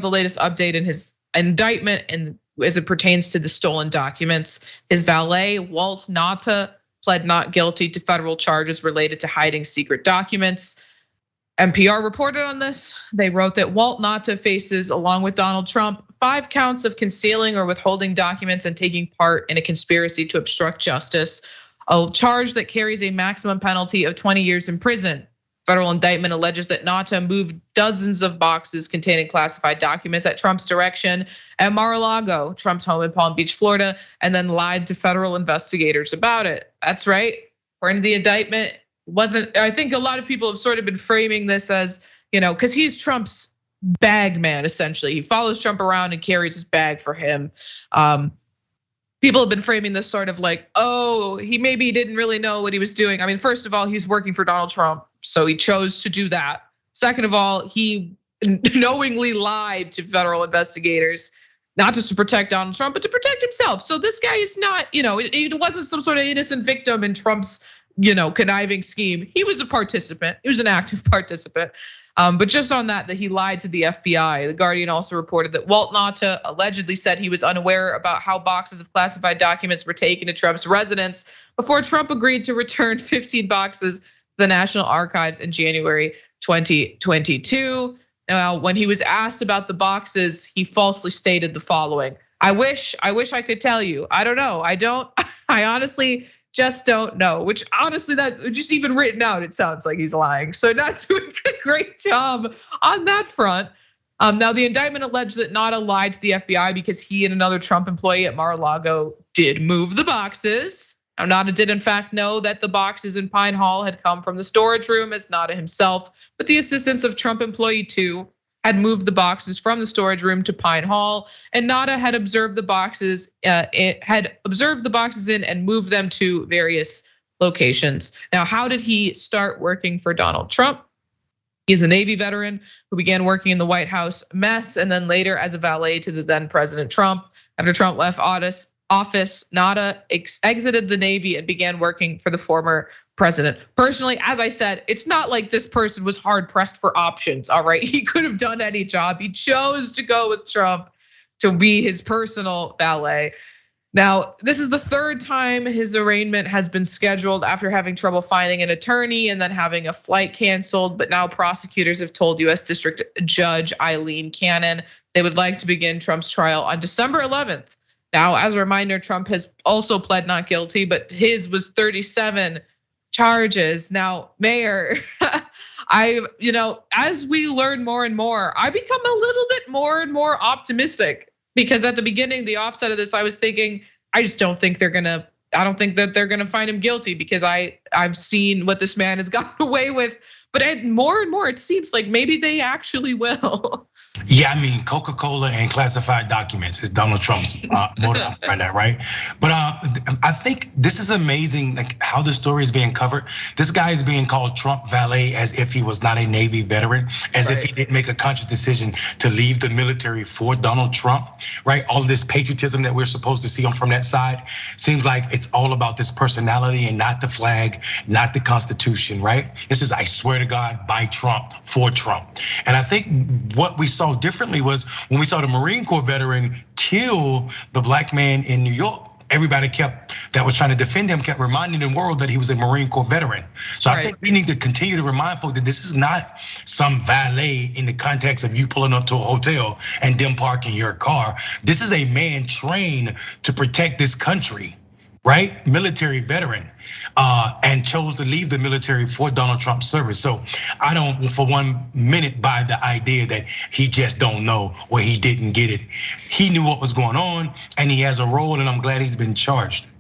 the latest update in his indictment and as it pertains to the stolen documents. His valet, Walt Nauta, pled not guilty to federal charges related to hiding secret documents. NPR reported on this. They wrote that Walt Nauta faces, along with Donald Trump, 5 counts of concealing or withholding documents and taking part in a conspiracy to obstruct justice, a charge that carries a maximum penalty of 20 years in prison. Federal indictment alleges that Nauta moved dozens of boxes containing classified documents at Trump's direction at Mar-a-Lago, Trump's home in Palm Beach, Florida, and then lied to federal investigators about it. That's right. According to the indictment, I think a lot of people have sort of been framing this as, because he's Trump's bag man, essentially. He follows Trump around and carries his bag for him. People have been framing this sort of like, oh, he maybe didn't really know what he was doing. I mean, first of all, he's working for Donald Trump, so he chose to do that. Second of all, he knowingly lied to federal investigators, not just to protect Donald Trump, but to protect himself. So this guy is not, it wasn't some sort of innocent victim in Trump's, conniving scheme. He was a participant. He was an active participant. But just on that he lied to the FBI. The Guardian also reported that Walt Nauta allegedly said he was unaware about how boxes of classified documents were taken to Trump's residence before Trump agreed to return 15 boxes to the National Archives in January 2022. Now, when he was asked about the boxes, he falsely stated the following: I wish I could tell you. I don't know. I honestly just don't know, which honestly, that just even written out, it sounds like he's lying. So not doing a great job on that front. Now the indictment alleged that Nauta lied to the FBI because he and another Trump employee at Mar-a-Lago did move the boxes. Now Nauta did in fact know that the boxes in Pine Hall had come from the storage room, as Nauta himself, but the assistance of Trump employee 2 had moved the boxes from the storage room to Pine Hall, and Nauta had observed the boxes in and moved them to various locations. Now, how did he start working for Donald Trump? He's a Navy veteran who began working in the White House mess and then later as a valet to the then President Trump. After Trump left office, Nauta exited the Navy and began working for the former president. Personally, as I said, it's not like this person was hard pressed for options, all right? He could have done any job. He chose to go with Trump to be his personal valet. Now, this is the 3rd time his arraignment has been scheduled after having trouble finding an attorney and then having a flight canceled. But now prosecutors have told US District Judge Eileen Cannon they would like to begin Trump's trial on December 11th. Now, as a reminder, Trump has also pled not guilty, but his was 37 charges. Now, Mayor, as we learn more and more, I become a little bit more and more optimistic, because at the beginning, the offset of this, I was thinking, I don't think that they're gonna find him guilty, because I've seen what this man has gotten away with. But more and more, it seems like maybe they actually will. Yeah, I mean, Coca-Cola and classified documents is Donald Trump's motive right now, right? But I think this is amazing, like how the story is being covered. This guy is being called Trump valet as if he was not a Navy veteran, as if he didn't make a conscious decision to leave the military for Donald Trump, right? All of this patriotism that we're supposed to see from that side seems like it's all about this personality and not the flag, not the Constitution, right? This is, I swear to God, by Trump, for Trump. And I think what we saw differently was when we saw the Marine Corps veteran kill the black man in New York. Everybody that was trying to defend him kept reminding the world that he was a Marine Corps veteran. So I think we need to continue to remind folks that this is not some valet in the context of you pulling up to a hotel and them parking your car. This is a man trained to protect this country, right? Military veteran, and chose to leave the military for Donald Trump's service. So I don't for 1 minute buy the idea that he just don't know or he didn't get it. He knew what was going on and he has a role, and I'm glad he's been charged.